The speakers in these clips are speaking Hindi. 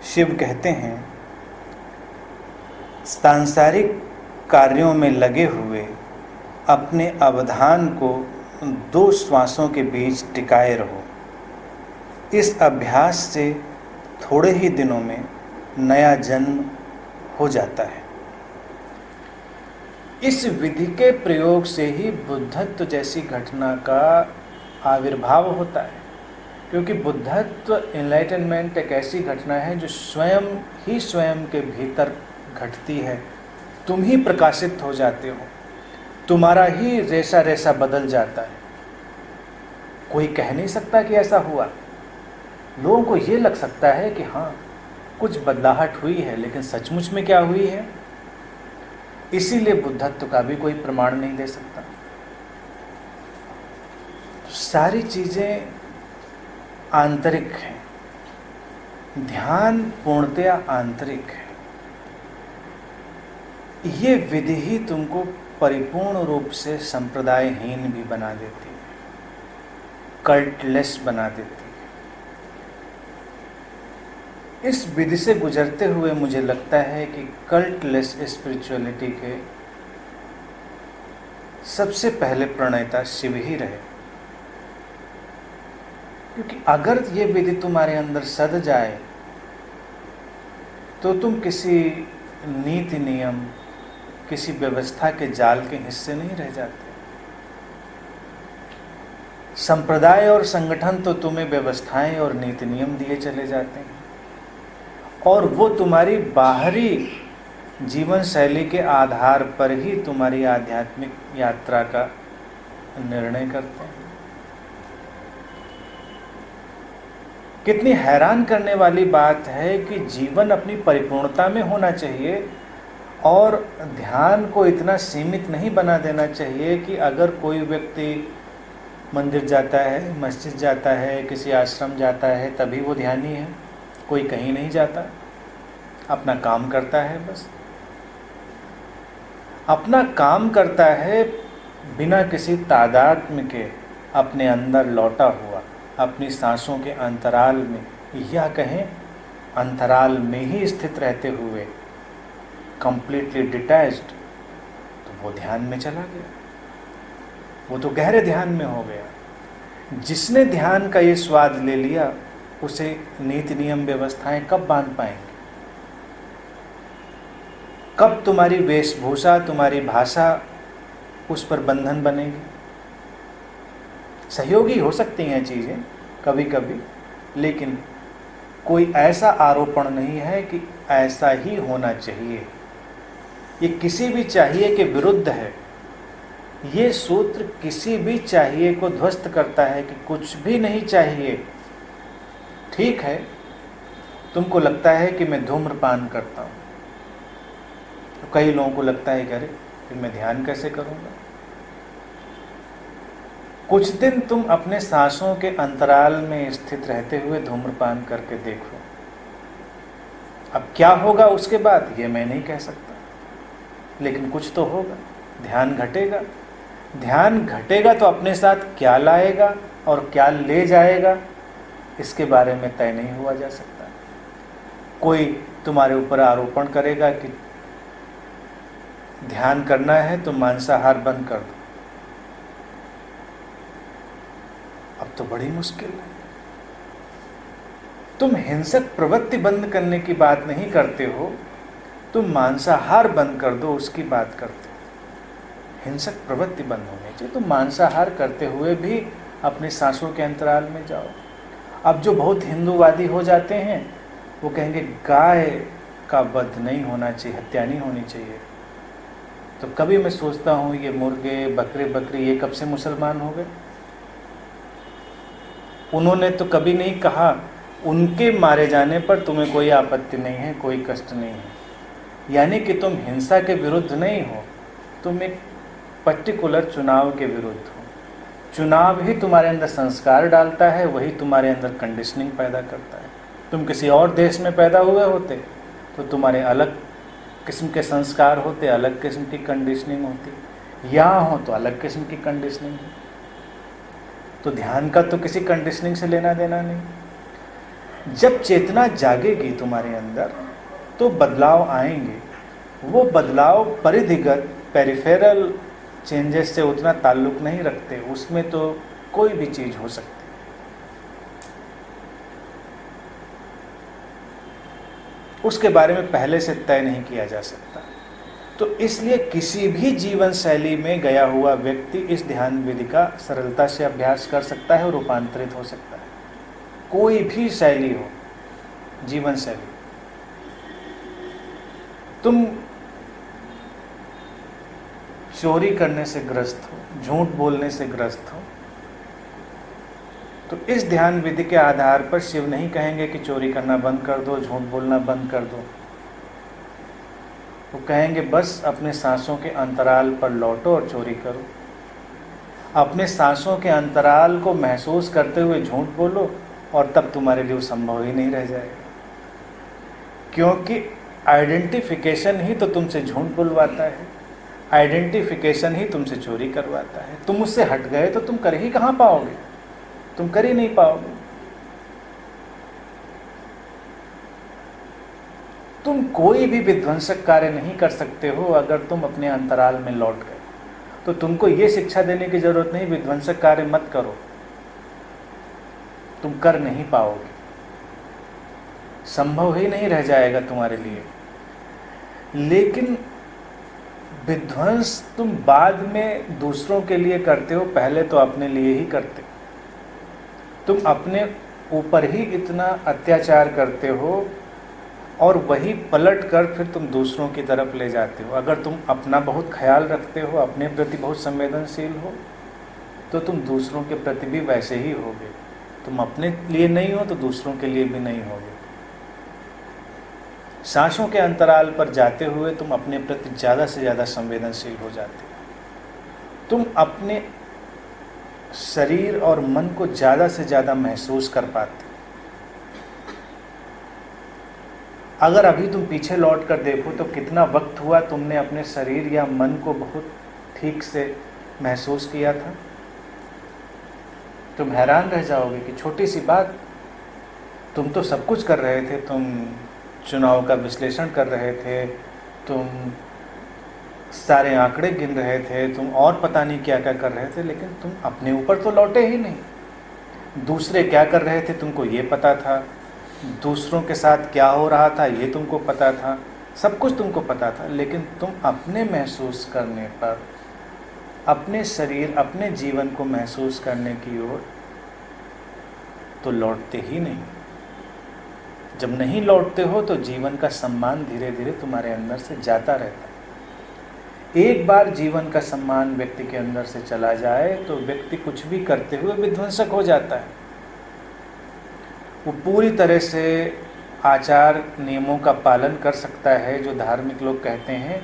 शिव कहते हैं, सांसारिक कार्यों में लगे हुए अपने अवधान को 2 श्वासों के बीच टिकाए रहो। इस अभ्यास से थोड़े ही दिनों में नया जन्म हो जाता है। इस विधि के प्रयोग से ही बुद्धत्व जैसी घटना का आविर्भाव होता है, क्योंकि बुद्धत्व, एनलाइटनमेंट एक ऐसी घटना है जो स्वयं ही स्वयं के भीतर घटती है। तुम ही प्रकाशित हो जाते हो, तुम्हारा ही रेशा रेशा बदल जाता है। कोई कह नहीं सकता कि ऐसा हुआ। लोगों को ये लग सकता है कि हाँ कुछ बदलाहट हुई है, लेकिन सचमुच में क्या हुई है, इसीलिए बुद्धत्व का भी कोई प्रमाण नहीं दे सकता। सारी चीज़ें आंतरिक हैं, ध्यान पूर्णतया आंतरिक है। ये विधि ही तुमको परिपूर्ण रूप से संप्रदायहीन भी बना देती है, कल्टलेस बना देती है। इस विधि से गुजरते हुए मुझे लगता है कि कल्टलेस स्पिरिचुअलिटी के सबसे पहले प्रणेता शिव ही रहे, क्योंकि अगर ये विधि तुम्हारे अंदर सद जाए तो तुम किसी नीति नियम, किसी व्यवस्था के जाल के हिस्से नहीं रह जाते। संप्रदाय और संगठन तो तुम्हें व्यवस्थाएं और नीति नियम दिए चले जाते हैं, और वो तुम्हारी बाहरी जीवन शैली के आधार पर ही तुम्हारी आध्यात्मिक यात्रा का निर्णय करते हैं। कितनी हैरान करने वाली बात है कि जीवन अपनी परिपूर्णता में होना चाहिए, और ध्यान को इतना सीमित नहीं बना देना चाहिए कि अगर कोई व्यक्ति मंदिर जाता है, मस्जिद जाता है, किसी आश्रम जाता है तभी वो ध्यानी है। कोई कहीं नहीं जाता, अपना काम करता है, बस अपना काम करता है बिना किसी तादात्म्य के, अपने अंदर लौटा हुआ, अपनी सांसों के अंतराल में, या कहें अंतराल में ही स्थित रहते हुए कंप्लीटली डिटैच्ड, तो वो ध्यान में चला गया, वो तो गहरे ध्यान में हो गया। जिसने ध्यान का ये स्वाद ले लिया उसे नीति नियम व्यवस्थाएं कब बांध पाएंगे? कब तुम्हारी वेशभूषा, तुम्हारी भाषा उस पर बंधन बनेगी? सहयोगी हो सकती हैं चीज़ें कभी कभी, लेकिन कोई ऐसा आरोपण नहीं है कि ऐसा ही होना चाहिए। ये किसी भी चाहिए के विरुद्ध है। ये सूत्र किसी भी चाहिए को ध्वस्त करता है कि कुछ भी नहीं चाहिए। ठीक है, तुमको लगता है कि मैं धूम्रपान करता हूँ, तो कई लोगों को लगता है कि अरे फिर मैं ध्यान कैसे करूँगा। कुछ दिन तुम अपने सांसों के अंतराल में स्थित रहते हुए धूम्रपान करके देखो। अब क्या होगा उसके बाद ये मैं नहीं कह सकता, लेकिन कुछ तो होगा। ध्यान घटेगा। ध्यान घटेगा तो अपने साथ क्या लाएगा और क्या ले जाएगा, इसके बारे में तय नहीं हुआ जा सकता। कोई तुम्हारे ऊपर आरोपण करेगा कि ध्यान करना है तो मांसाहार बंद कर दो, अब तो बड़ी मुश्किल है। तुम हिंसक प्रवृत्ति बंद करने की बात नहीं करते हो, तुम मांसाहार बंद कर दो उसकी बात करते हो। हिंसक प्रवृत्ति बंद होनी चाहिए। तुम मांसाहार करते हुए भी अपने सांसों के अंतराल में जाओ। अब जो बहुत हिंदूवादी हो जाते हैं वो कहेंगे गाय का वध नहीं होना चाहिए, हत्या नहीं होनी चाहिए। तो कभी मैं सोचता हूँ ये मुर्गे, बकरे, बकरी ये कब से मुसलमान हो गए? उन्होंने तो कभी नहीं कहा उनके मारे जाने पर तुम्हें कोई आपत्ति नहीं है, कोई कष्ट नहीं है। यानी कि तुम हिंसा के विरुद्ध नहीं हो, तुम एक पर्टिकुलर चुनाव के विरुद्ध हो। चुनाव ही तुम्हारे अंदर संस्कार डालता है, वही तुम्हारे अंदर कंडीशनिंग पैदा करता है। तुम किसी और देश में पैदा हुए होते तो तुम्हारे अलग किस्म के संस्कार होते, अलग किस्म की कंडीशनिंग होती। यहाँ हो तो अलग किस्म की कंडीशनिंग है। तो ध्यान का तो किसी कंडीशनिंग से लेना देना नहीं। जब चेतना जागेगी तुम्हारे अंदर तो बदलाव आएंगे। वो बदलाव परिधिगत पेरिफेरल चेंजेस से उतना ताल्लुक नहीं रखते, उसमें तो कोई भी चीज़ हो सकती है। उसके बारे में पहले से तय नहीं किया जा सकता। तो इसलिए किसी भी जीवन शैली में गया हुआ व्यक्ति इस ध्यान विधि का सरलता से अभ्यास कर सकता है और रूपांतरित हो सकता है। कोई भी शैली हो, जीवन शैली। तुम चोरी करने से ग्रस्त हो, झूठ बोलने से ग्रस्त हो, तो इस ध्यान विधि के आधार पर शिव नहीं कहेंगे कि चोरी करना बंद कर दो, झूठ बोलना बंद कर दो। वो कहेंगे बस अपने सांसों के अंतराल पर लौटो और चोरी करो। अपने सांसों के अंतराल को महसूस करते हुए झूठ बोलो और तब तुम्हारे लिए वो संभव ही नहीं रह जाएगा, क्योंकि आइडेंटिफिकेशन ही तो तुमसे झूठ बुलवाता है, आइडेंटिफिकेशन ही तुमसे चोरी करवाता है। तुम उससे हट गए तो तुम कर ही कहाँ पाओगे, तुम कर ही नहीं पाओगे। तुम कोई भी विध्वंसक कार्य नहीं कर सकते हो अगर तुम अपने अंतराल में लौट गए। तो तुमको ये शिक्षा देने की जरूरत नहीं विध्वंसक कार्य मत करो, तुम कर नहीं पाओगे, संभव ही नहीं रह जाएगा तुम्हारे लिए। लेकिन विध्वंस तुम बाद में दूसरों के लिए करते हो, पहले तो अपने लिए ही करते हो। तुम अपने ऊपर ही इतना अत्याचार करते हो और वही पलट कर फिर तुम दूसरों की तरफ ले जाते हो। अगर तुम अपना बहुत ख्याल रखते हो, अपने प्रति बहुत संवेदनशील हो, तो तुम दूसरों के प्रति भी वैसे ही होगे। तुम अपने लिए नहीं हो तो दूसरों के लिए भी नहीं होगे। सांसों के अंतराल पर जाते हुए तुम अपने प्रति ज़्यादा से ज़्यादा संवेदनशील हो जाते हो। तुम अपने शरीर और मन को ज़्यादा से ज़्यादा महसूस कर पाते हो। अगर अभी तुम पीछे लौट कर देखो तो कितना वक्त हुआ तुमने अपने शरीर या मन को बहुत ठीक से महसूस किया था। तुम हैरान रह जाओगे कि छोटी सी बात, तुम तो सब कुछ कर रहे थे, तुम चुनाव का विश्लेषण कर रहे थे, तुम सारे आंकड़े गिन रहे थे, तुम और पता नहीं क्या क्या कर रहे थे, लेकिन तुम अपने ऊपर तो लौटे ही नहीं। दूसरे क्या कर रहे थे तुमको ये पता था, दूसरों के साथ क्या हो रहा था ये तुमको पता था, सब कुछ तुमको पता था, लेकिन तुम अपने महसूस करने पर, अपने शरीर, अपने जीवन को महसूस करने की ओर तो लौटते ही नहीं। जब नहीं लौटते हो तो जीवन का सम्मान धीरे धीरे तुम्हारे अंदर से जाता रहता है। एक बार जीवन का सम्मान व्यक्ति के अंदर से चला जाए तो व्यक्ति कुछ भी करते हुए विध्वंसक हो जाता है। वो पूरी तरह से आचार नियमों का पालन कर सकता है जो धार्मिक लोग कहते हैं,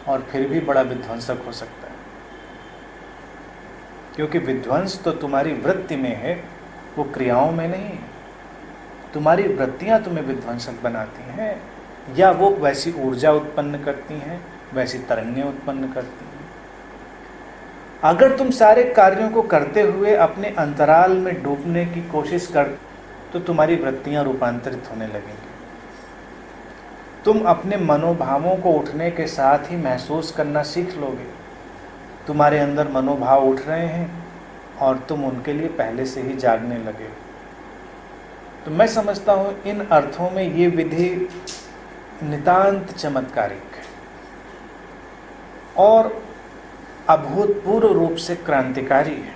और फिर भी बड़ा विध्वंसक हो सकता है, क्योंकि विध्वंस तो तुम्हारी वृत्ति में है, वो क्रियाओं में नहीं है। तुम्हारी वृत्तियाँ तुम्हें विध्वंसक बनाती हैं, या वो वैसी ऊर्जा उत्पन्न करती हैं, वैसी तरंगें उत्पन्न करती हैं। अगर तुम सारे कार्यों को करते हुए अपने अंतराल में डूबने की कोशिश कर तो तुम्हारी वृत्तियां रूपांतरित होने लगेंगी। तुम अपने मनोभावों को उठने के साथ ही महसूस करना सीख लोगे। तुम्हारे अंदर मनोभाव उठ रहे हैं और तुम उनके लिए पहले से ही जागने लगे। तो मैं समझता हूँ इन अर्थों में ये विधि नितांत चमत्कारिक है और अभूतपूर्व रूप से क्रांतिकारी है।